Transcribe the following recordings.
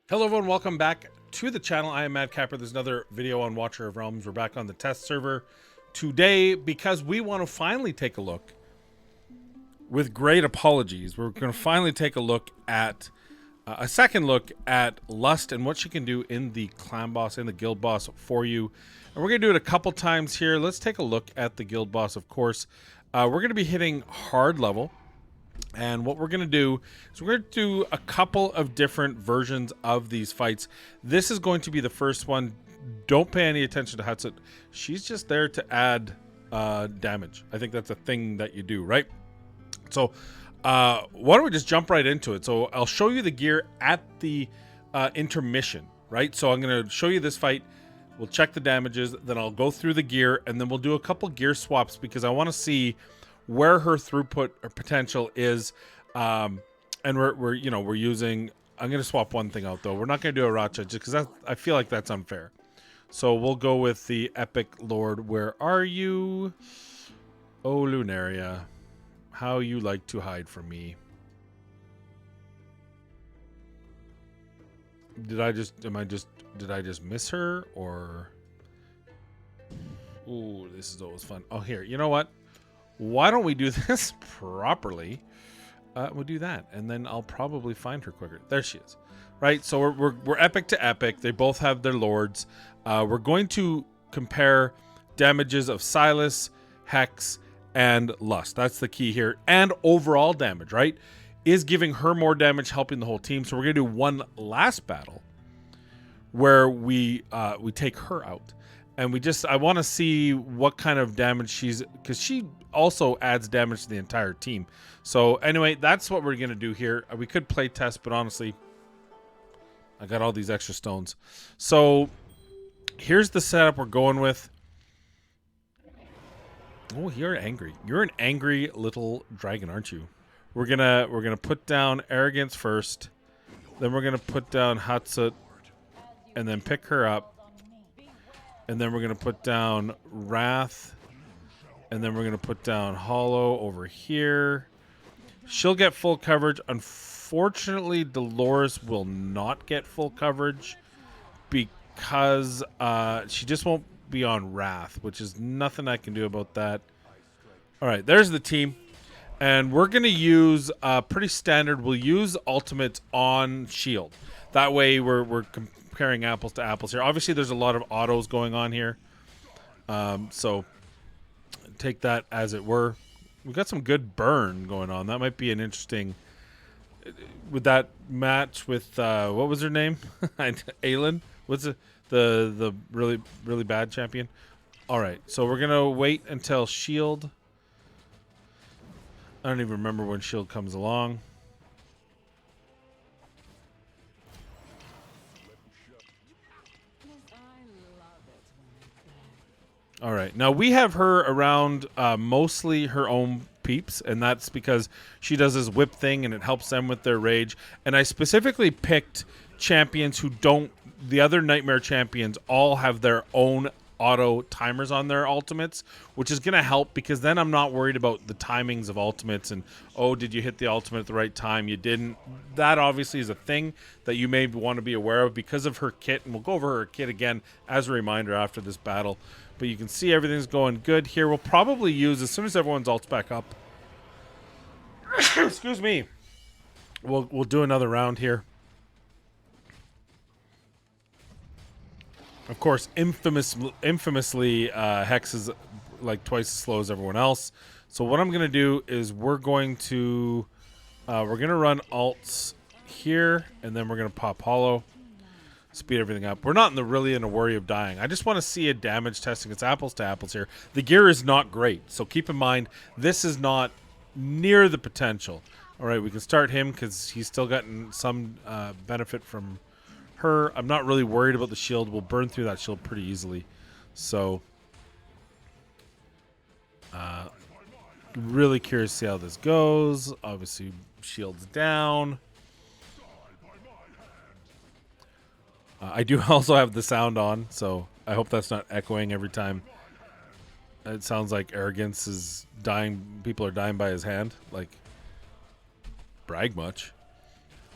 Hello everyone, welcome back to the channel. I am Mad Capper. There's another video on Watcher of Realms. We're back on the test server today because we want to finally take a look, with great apologies, we're going to finally take a look at a second look at Lust and what she can do in the clan boss, in the guild boss for you. And we're going to do it a couple times here. Let's take a look at the guild boss, of course. We're going to be hitting hard level. And what we're going to do is we're going to do a couple of different versions of these fights. This is going to be the first one. Don't pay any attention to Hatsuit. She's just there to add damage. I think that's a thing that you do, right? So why don't we just jump right into it? So I'll show you the gear at the intermission, right? So I'm going to show you this fight. We'll check the damages. Then I'll go through the gear, and then we'll do a couple gear swaps because I want to see where her throughput or potential is. And we're using, I'm going to swap one thing out though. We're not going to do a Racha just because I feel like that's unfair. So we'll go with the Epic Lord. Where are you? Oh, Lunaria. How you like to hide from me. Did I just miss her or? Ooh, this is always fun. Oh, here, you know what? Why don't we do this properly? We'll do that, and then I'll probably find her quicker. There she is. Right, so we're epic to epic. They both have their lords. We're going to compare damages of Silas, Hex, and Lust. That's the key here. And overall damage, right? Is giving her more damage helping the whole team. So we're going to do one last battle where we take her out. And I want to see what kind of damage because she also adds damage to the entire team. So anyway, that's what we're going to do here. We could play test, but honestly, I got all these extra stones. So here's the setup we're going with. Oh, you're angry. You're an angry little dragon, aren't you? We're gonna put down Arrogance first. Then we're gonna put down Hatsuit, and then pick her up. And then we're going to put down Wrath. And then we're going to put down Hollow over here. She'll get full coverage. Unfortunately, Dolores will not get full coverage because she just won't be on Wrath, which is nothing I can do about that. All right, there's the team. And we're going to use pretty standard. We'll use ultimates on shield. That way we're comparing apples to apples here. Obviously, there's a lot of autos going on here. So take that as it were. We've got some good burn going on. That might be an interesting... With that match with... what was her name? Aelin? What's the really, really bad champion? All right. So we're going to wait until shield... I don't even remember when shield comes along. All right. Now, we have her around mostly her own peeps, and that's because she does this whip thing, and it helps them with their rage. And I specifically picked champions who don't... The other Nightmare champions all have their own auto timers on their ultimates, which is going to help because then I'm not worried about the timings of ultimates and, oh, did you hit the ultimate at the right time? You didn't. That obviously is a thing that you may want to be aware of because of her kit, and we'll go over her kit again as a reminder after this battle. But you can see everything's going good here. We'll probably use, as soon as everyone's ults back up, excuse me, we'll do another round here. Of course, infamously, Hex is like twice as slow as everyone else. So what I'm going to do is we're going to run alts here, and then we're going to pop Hollow, speed everything up. We're not really in a worry of dying. I just want to see a damage testing. It's apples to apples here. The gear is not great, so keep in mind this is not near the potential. All right, we can start him because he's still gotten some benefit from her. I'm not really worried about the shield. We'll burn through that shield pretty easily. So really curious to see how this goes. Obviously shield's down. I do also have the sound on, so I hope that's not echoing every time. It sounds like Arrogance is dying. People are dying by his hand. Like, brag much.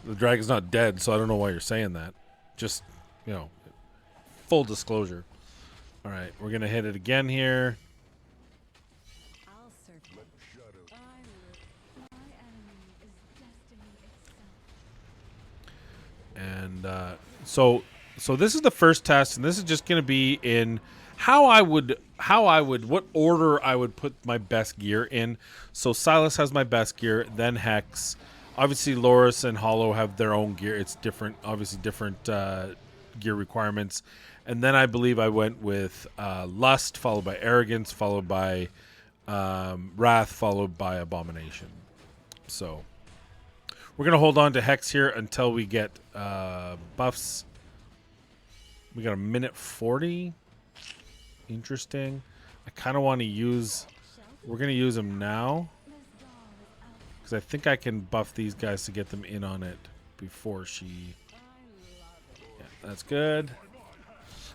The dragon's not dead, so I don't know why you're saying that. Just, you know, full disclosure. All right, we're going to hit it again here. And so this is the first test, and this is just going to be in what order I would put my best gear in. So Silas has my best gear, then Hex. Obviously, Loris and Hollow have their own gear. It's different, obviously different gear requirements. And then I believe I went with Lust, followed by Arrogance, followed by Wrath, followed by Abomination. So we're going to hold on to Hex here until we get buffs. We got a minute 40. Interesting. I kind of want to use... We're going to use them now. Because I think I can buff these guys to get them in on it before she... Yeah, that's good.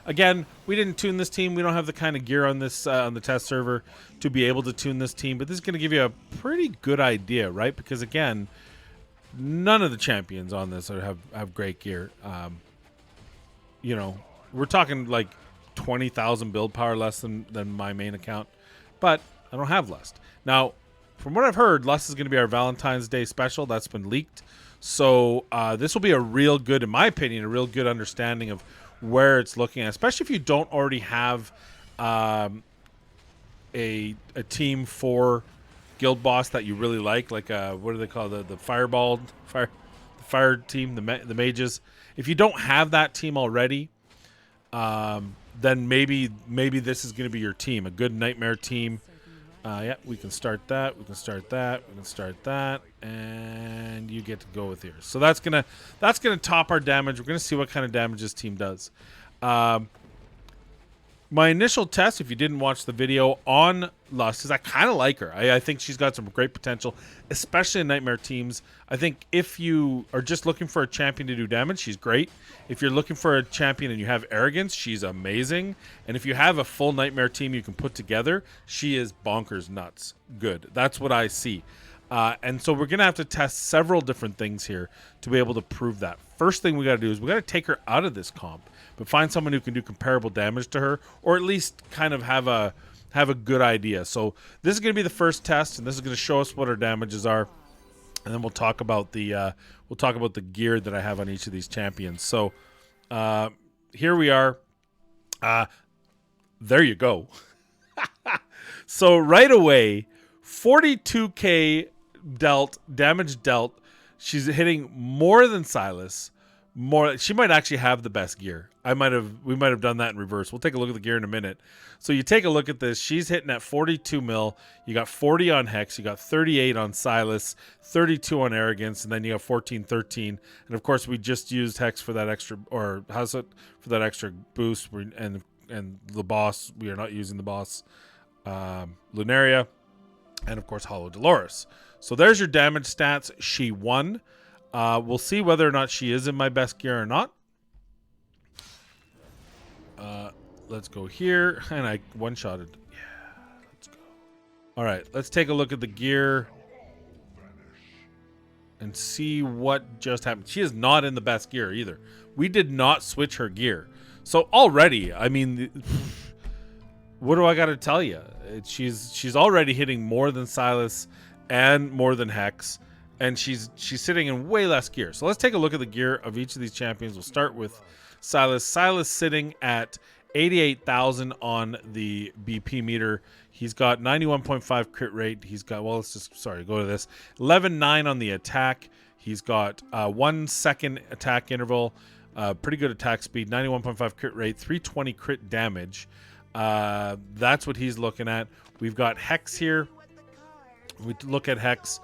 Again, we didn't tune this team. We don't have the kind of gear on this on the test server to be able to tune this team. But this is going to give you a pretty good idea, right? Because, again... None of the champions on this have great gear. You know, we're talking like 20,000 build power less than my main account, but I don't have Lust. Now, from what I've heard, Lust is going to be our Valentine's Day special. That's been leaked. So this will be a real good, in my opinion, a real good understanding of where it's looking at, especially if you don't already have a team for guild boss that you really like what do they call the fire team, the mages. If you don't have that team already, then maybe this is going to be your team, a good nightmare team. Yeah, we can start that. We can start that. We can start that, and you get to go with yours. So that's gonna top our damage. We're gonna see what kind of damage this team does. My initial test, if you didn't watch the video on Lust, is I kind of like her. I think she's got some great potential, especially in Nightmare teams. I think if you are just looking for a champion to do damage, she's great. If you're looking for a champion and you have Arrogance, she's amazing. And if you have a full Nightmare team you can put together, she is bonkers nuts good. That's what I see. And so we're going to have to test several different things here to be able to prove that. First thing we got to do is we got to take her out of this comp, but find someone who can do comparable damage to her, or at least kind of have a good idea. So this is going to be the first test, and this is going to show us what our damages are, and then we'll talk about the gear that I have on each of these champions. So here we are. There you go. So right away, 42k damage dealt. She's hitting more than Silas. She might actually have the best gear. We might have done that in reverse. We'll take a look at the gear in a minute. So you take a look at this. She's hitting at 42 mil. You got 40 on Hex. You got 38 on Silas, 32 on Arrogance, and then you got 14, 13. And of course, we just used Hex for that extra, or how's it for that extra boost? And the boss, we are not using the boss, Lunaria, and of course Hollow Dolores. So there's your damage stats. She won. We'll see whether or not she is in my best gear or not. Let's go here. And I one-shotted. Yeah, let's go. All right, let's take a look at the gear and see what just happened. She is not in the best gear either. We did not switch her gear. So already, I mean, what do I got to tell you? She's already hitting more than Silas and more than Hex. And she's sitting in way less gear. So let's take a look at the gear of each of these champions. We'll start with Silas. Silas sitting at 88,000 on the BP meter. He's got 91.5 crit rate. He's got, well, let's just, go to this. 11.9 on the attack. He's got 1 second attack interval. Pretty good attack speed. 91.5 crit rate. 320 crit damage. That's what he's looking at. We've got Hex here. We look at Hex.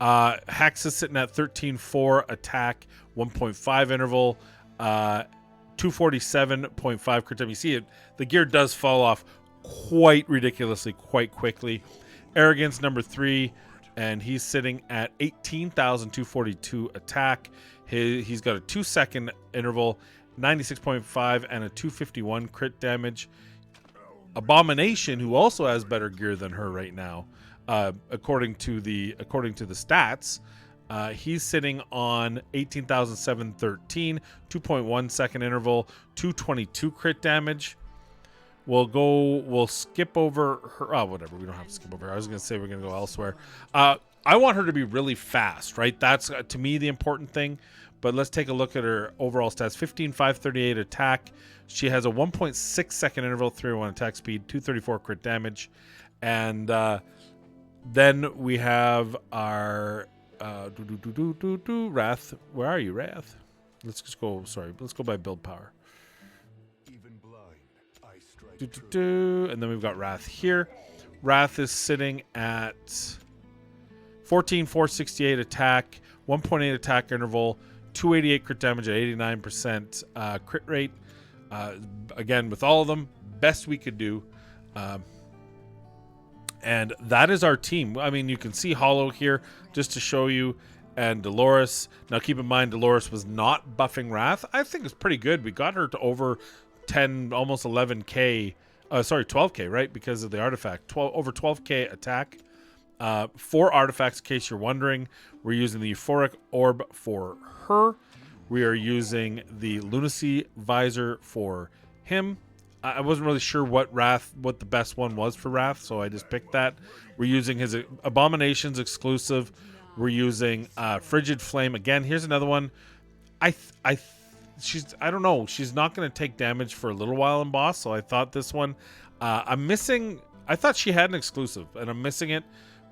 Hex is sitting at 13.4 attack, 1.5 interval, 247.5 crit time. You see it, the gear does fall off quite ridiculously, quite quickly. Arrogance number 3, and he's sitting at 18,242 attack. He's got a 2-second interval, 96.5, and a 251 crit damage. Abomination, who also has better gear than her right now, according to the stats, He's sitting on 18,713, 2.1 second interval, 222 crit damage. We'll skip over her. Oh, whatever. We don't have to skip over her. I was going to say we're going to go elsewhere. I want her to be really fast, right? That's, to me, the important thing. But let's take a look at her overall stats. 15,538 attack. She has a 1.6 second interval, 301 attack speed, 234 crit damage. And then we have our Wrath. Where are you, Wrath? Let's just go. Sorry, let's go by build power. And then we've got Wrath here. Wrath is sitting at 14,468 attack, 1.8 attack interval, 288 crit damage at 89% crit rate. Again, with all of them, best we could do. And that is our team. I mean, you can see Hollow here just to show you, and Dolores. Now, keep in mind, Dolores was not buffing Wrath. I think it's pretty good. We got her to over 10, almost 11k. Sorry, 12k, right? Because of the artifact. Over 12k attack. 4 artifacts, in case you're wondering. We're using the Euphoric Orb for her. We are using the Lunacy Visor for him. I wasn't really sure what the best one was for Wrath, so I just picked that. We're using his Abominations exclusive. We're using Frigid Flame. Again, here's another one. I don't know. She's not going to take damage for a little while in boss, so I thought this one. I'm missing. I thought she had an exclusive, and I'm missing it,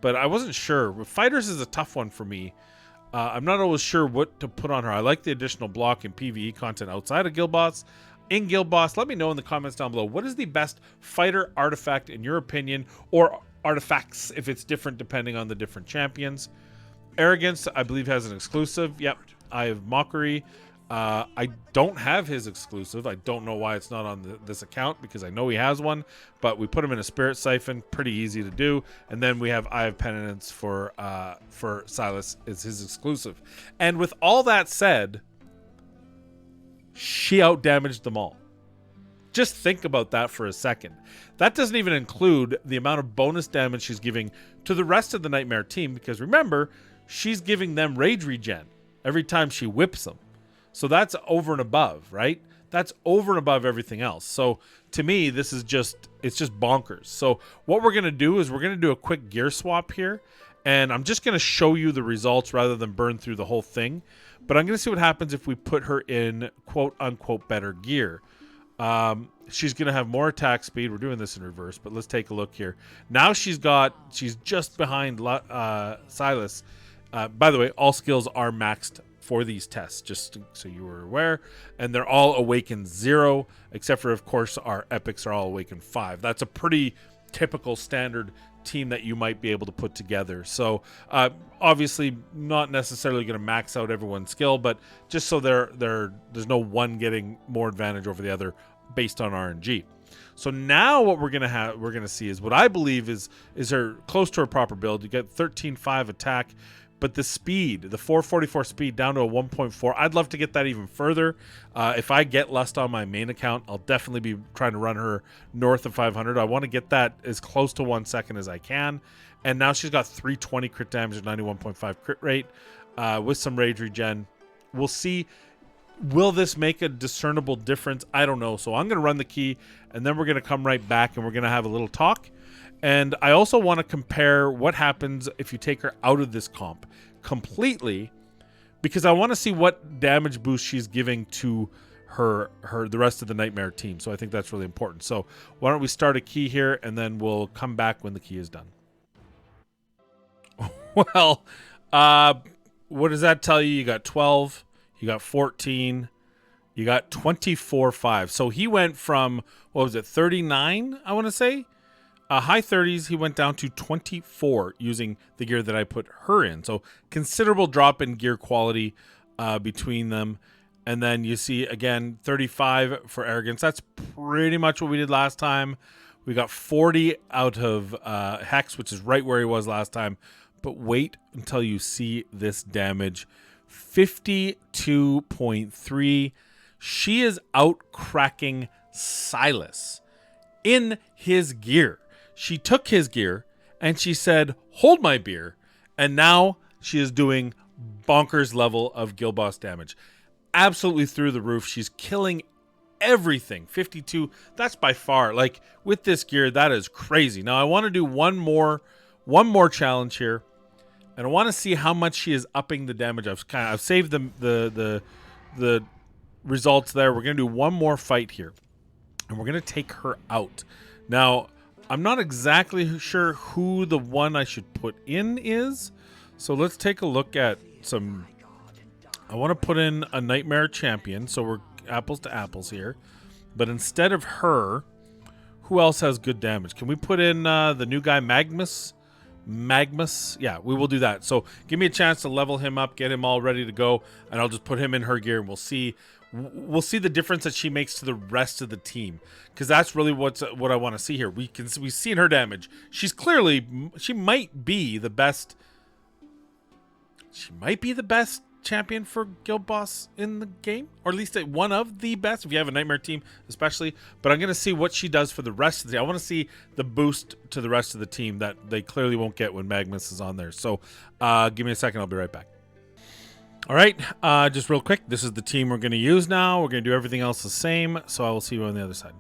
but I wasn't sure. Fighters is a tough one for me. I'm not always sure what to put on her. I like the additional block and PvE content outside of Guild Boss. In Guild Boss, let me know in the comments down below. What is the best fighter artifact in your opinion, or artifacts if it's different depending on the different champions? Arrogance, I believe, has an exclusive. Yep, I have Mockery. I don't have his exclusive. I don't know why it's not on this account, because I know he has one, but we put him in a Spirit Siphon. Pretty easy to do. And then we have Eye of Penitence for Silas is his exclusive. And with all that said, she out-damaged them all. Just think about that for a second. That doesn't even include the amount of bonus damage she's giving to the rest of the Nightmare team, because remember, she's giving them rage regen every time she whips them. So that's over and above, right? That's over and above everything else. So to me, it's just bonkers. So what we're going to do is we're going to do a quick gear swap here. And I'm just going to show you the results rather than burn through the whole thing. But I'm going to see what happens if we put her in quote-unquote better gear. She's going to have more attack speed. We're doing this in reverse, but let's take a look here. Now she's just behind Silas. By the way, all skills are maxed for these tests, just so you were aware. And they're all Awakened 0, except for, of course, our epics are all Awakened 5. That's a pretty typical standard team that you might be able to put together. So obviously not necessarily going to max out everyone's skill, but just so there's no one getting more advantage over the other based on RNG. So now what we're gonna see is what I believe is her close to her proper build. You get 13.5 attack, but the speed, the 444 speed down to a 1.4, I'd love to get that even further. If I get Lust on my main account, I'll definitely be trying to run her north of 500. I want to get that as close to 1 second as I can. And now she's got 320 crit damage and 91.5 crit rate with some rage regen. We'll see. Will this make a discernible difference? I don't know. So I'm going to run the key, and then we're going to come right back, and we're going to have a little talk. And I also want to compare what happens if you take her out of this comp completely, because I want to see what damage boost she's giving to the rest of the Nightmare team. So I think that's really important. So why don't we start a key here, and then we'll come back when the key is done. Well, what does that tell you? You got 12, you got 14, you got 24.5. So he went from, what was it, 39, I want to say? High 30s, he went down to 24 using the gear that I put her in. So considerable drop in gear quality between them. And then you see, again, 35 for Arrogance. That's pretty much what we did last time. We got 40 out of Hex, which is right where he was last time. But wait until you see this damage. 52.3. She is out cracking Silas in his gear. She took his gear and she said, hold my beer. And now she is doing bonkers level of Guild Boss damage. Absolutely through the roof. She's killing everything. 52, that's by far, like, with this gear, that is crazy. Now I want to do one more challenge here, and I want to see how much she is upping the damage. I've saved the results there. We're gonna do one more fight here, and we're gonna take her out. Now I'm not exactly sure who the one I should put in is, so let's take a look at some. I want to put in a Nightmare champion, so we're apples to apples here. But instead of her, who else has good damage? Can we put in the new guy, Magmus? Yeah, we will do that. So give me a chance to level him up, get him all ready to go, and I'll just put him in her gear, and we'll see the difference that she makes to the rest of the team, because that's really what I want to see here. We've seen her damage. She might be the best. She might be the best champion for Guild Boss in the game, or at least one of the best if you have a Nightmare team especially. But I'm going to see what she does for the rest of the team. I want to see the boost to the rest of the team that they clearly won't get when Magmus is on there. So give me a second, I'll be right back. All right, just real quick, this is the team we're going to use now. We're going to do everything else the same, so I will see you on the other side.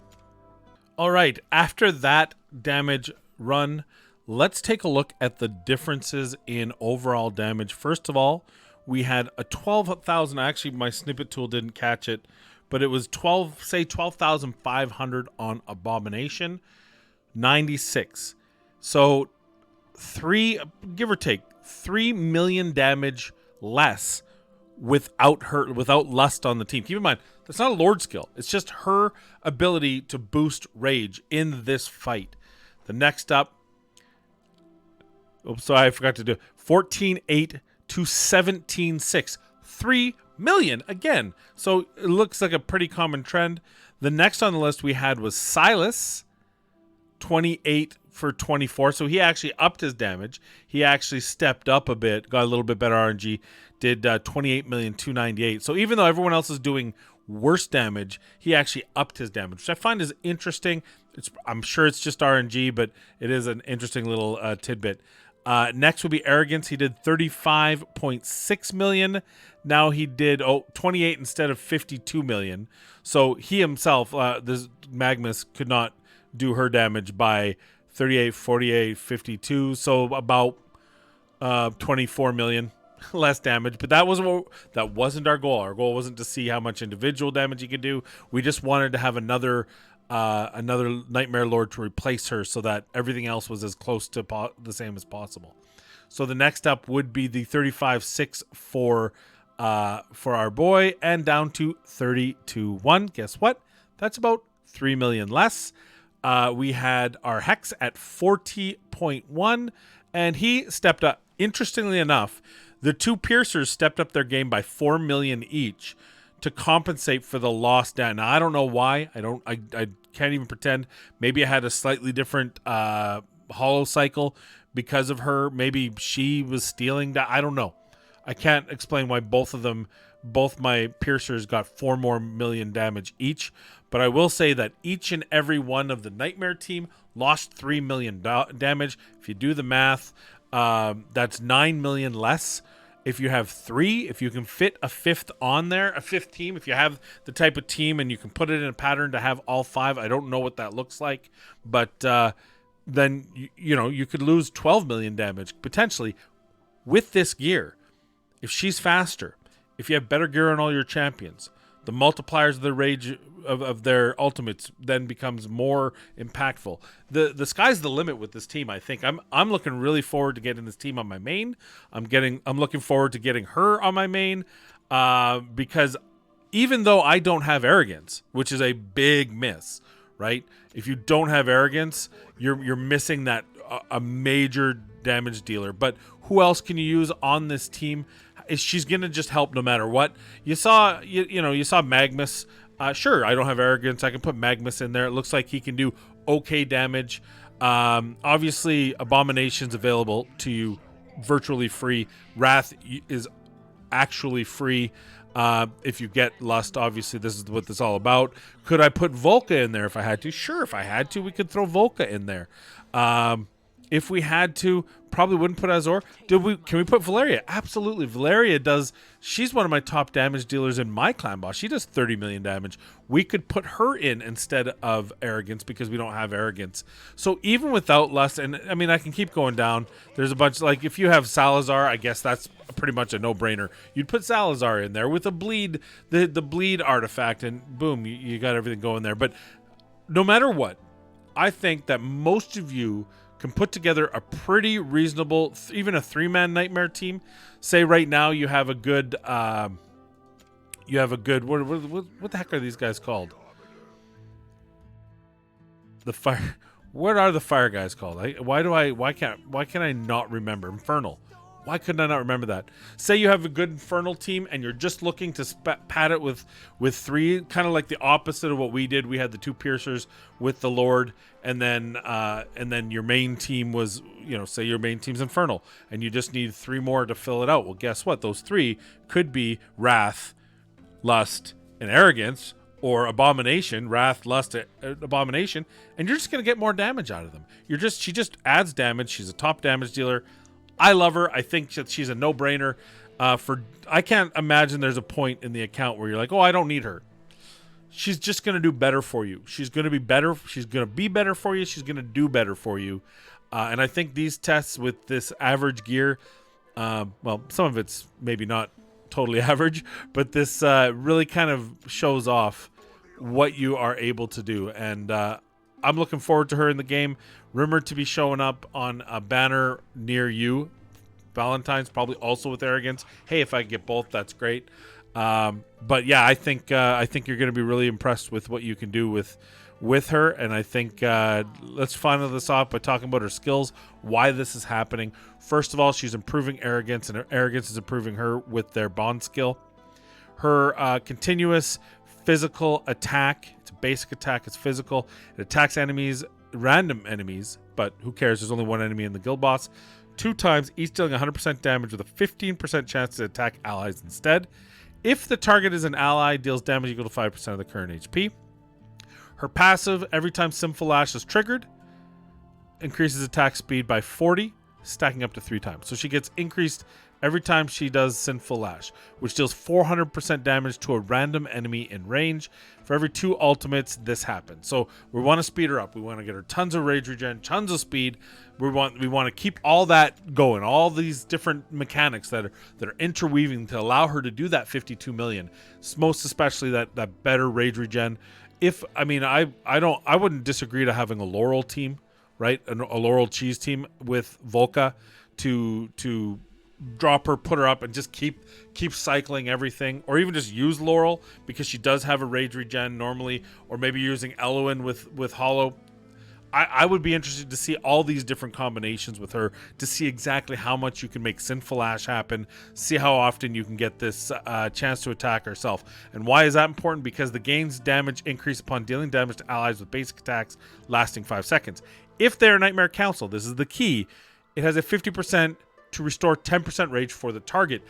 All right, after that damage run, let's take a look at the differences in overall damage. First of all, we had a 12,000. Actually, my snippet tool didn't catch it, but it was 12,500 on Abomination, 96. So give or take 3 million damage less without Lust on the team. Keep in mind, that's not a Lord skill. It's just her ability to boost rage in this fight. The next up, oops, sorry, I forgot to do 14.8 to 17.6. 3 million again. So it looks like a pretty common trend. The next on the list we had was Silas, 28 for 24. So he actually upped his damage. He actually stepped up a bit, got a little bit better RNG, did 28,298. So even though everyone else is doing worse damage, he actually upped his damage, which I find is interesting. I'm sure it's just RNG, but it is an interesting little tidbit. Next would be Arrogance. He did 35.6 million. Now he did 28 instead of 52 million. So he himself, this Magmus, could not do her damage by 38, 48, 52. So about 24 million less damage. But that wasn't our goal. Our goal wasn't to see how much individual damage he could do. We just wanted to have another Nightmare Lord to replace her, so that everything else was as close to the same as possible. So the next up would be the 35.6 for our boy, and down to 32.1. Guess what? That's about 3 million less. We had our Hex at 40.1, and he stepped up. Interestingly enough, the two Piercers stepped up their game by 4 million each to compensate for the lost down. Now I don't know why. I can't even pretend. Maybe I had a slightly different holo cycle because of her. Maybe she was stealing that. I don't know. I can't explain why both my Piercers got 4 more million damage each. But I will say that each and every one of the Nightmare team lost 3 million damage. If you do the math, that's 9 million less. If you have 3, if you can fit a fifth on there, a fifth team, if you have the type of team and you can put it in a pattern to have all 5, I don't know what that looks like, but then you could lose 12 million damage potentially with this gear. If she's faster, if you have better gear on all your champions, the multipliers of the rage of their ultimates then becomes more impactful. The sky's the limit with this team. I think I'm looking really forward to getting this team on my main. I'm looking forward to getting her on my main, because even though I don't have Arrogance, which is a big miss, right? If you don't have Arrogance, you're missing that a major damage dealer. But who else can you use on this team? She's gonna just help no matter what. You saw Magmus. Sure, I don't have Arrogance. I can put Magmus in there. It looks like he can do okay damage. Obviously, Abomination's available to you virtually free. Wrath is actually free if you get Lust. Obviously, this is what this is all about. Could I put Volca in there if I had to? Sure, if I had to, we could throw Volca in there. If we had to, probably wouldn't put Azor. Can we put Valeria? Absolutely. Valeria does. She's one of my top damage dealers in my clan boss. She does 30 million damage. We could put her in instead of Arrogance because we don't have Arrogance. So even without Lust, and I mean, I can keep going down. There's a bunch, like if you have Salazar, I guess that's pretty much a no-brainer. You'd put Salazar in there with a bleed, the bleed artifact, and boom, you got everything going there. But no matter what, I think that most of you can put together a pretty reasonable, even a 3-man Nightmare team. Say right now you have a good, what the heck are these guys called? The fire. What are the fire guys called? Why can I not remember? Infernal. Why couldn't I not remember that? Say you have a good Infernal team and you're just looking to pad it with 3, kind of like the opposite of what we did. We had the 2 Piercers with the Lord, and then your main team was, say your main team's Infernal, and you just need 3 more to fill it out. Well, guess what? Those 3 could be Wrath, Lust, and Arrogance, or Abomination, Wrath, Lust, Abomination, and you're just going to get more damage out of them. She just adds damage. She's a top damage dealer. I love her. I think that she's a no-brainer. I can't imagine there's a point in the account where you're like, oh, I don't need her. She's just going to do better for you. She's going to be better. She's going to be better for you. She's going to do better for you. And I think these tests with this average gear, well, some of it's maybe not totally average, but this really kind of shows off what you are able to do. And I'm looking forward to her in the game. Rumored to be showing up on a banner near you. Valentine's probably also with Arrogance. Hey, if I can get both, that's great. But yeah, I think you're going to be really impressed with what you can do with her. And I think let's final this off by talking about her skills, why this is happening. First of all, she's improving Arrogance, and Arrogance is improving her with their bond skill. Her continuous physical attack. It's a basic attack. It's physical. It attacks enemies, random enemies, but who cares? There's only one enemy in the guild boss. 2 times, each dealing 100% damage with a 15% chance to attack allies instead. If the target is an ally, deals damage equal to 5% of the current HP. Her passive, every time Sinful Lash is triggered, increases attack speed by 40, stacking up to 3 times. So she gets increased every time she does Sinful Lash, which deals 400% damage to a random enemy in range. For every 2 ultimates, this happens. So we want to speed her up. We want to get her tons of rage regen, tons of speed. We want to keep all that going, all these different mechanics that are interweaving to allow her to do that 52 million. Most especially that better rage regen. I wouldn't disagree to having a Laurel team, right? A Laurel cheese team with Volca to drop her, put her up, and just keep cycling everything, or even just use Laurel because she does have a rage regen normally, or maybe using Eloin with Hollow. I would be interested to see all these different combinations with her to see exactly how much you can make Sinful Ash happen, see how often you can get this chance to attack herself. And why is that important? Because the gains damage increase upon dealing damage to allies with basic attacks lasting 5 seconds. If they're Nightmare Council, this is the key, it has a 50% to restore 10% rage for the target.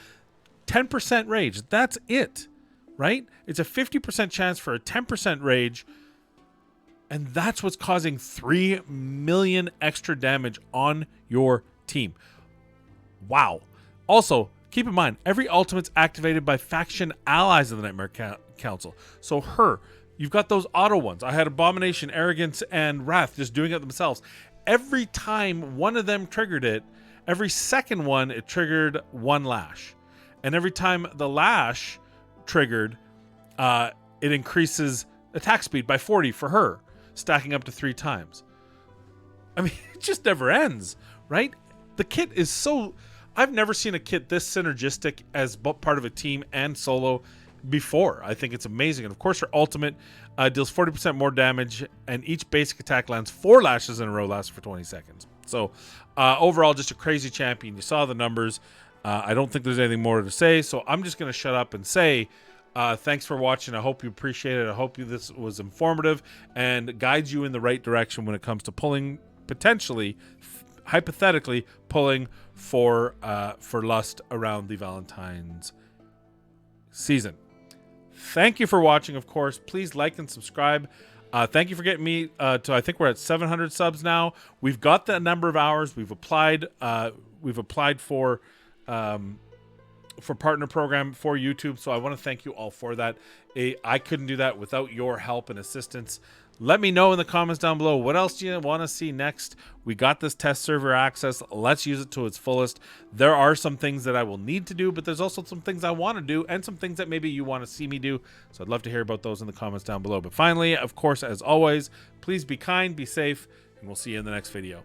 10% rage, that's it, right? It's a 50% chance for a 10% rage, and that's what's causing 3 million extra damage on your team. Wow. Also, keep in mind, every ultimate's activated by faction allies of the Nightmare Council. So you've got those auto ones. I had Abomination, Arrogance, and Wrath just doing it themselves. Every time one of them triggered it, every second one, it triggered 1 lash. And every time the lash triggered, it increases attack speed by 40 for her, stacking up to 3 times. I mean, it just never ends, right? The kit is so... I've never seen a kit this synergistic as part of a team and solo before. I think it's amazing. And of course, her ultimate deals 40% more damage, and each basic attack lands 4 lashes in a row, lasts for 20 seconds. So overall, just a crazy champion. You saw the numbers. I don't think there's anything more to say, so I'm just going to shut up and say thanks for watching. I hope you appreciate it. I hope this was informative and guides you in the right direction when it comes to pulling, potentially, hypothetically, pulling for Lust around the Valentine's season. Thank you for watching, of course. Please like and subscribe. Thank you for getting me to, I think we're at 700 subs now. We've got the number of hours. We've applied for partner program for YouTube. So I want to thank you all for that. I couldn't do that without your help and assistance. Let me know in the comments down below. What else do you want to see next? We got this test server access. Let's use it to its fullest. There are some things that I will need to do, but there's also some things I want to do and some things that maybe you want to see me do. So I'd love to hear about those in the comments down below. But finally, of course, as always, please be kind, be safe, and we'll see you in the next video.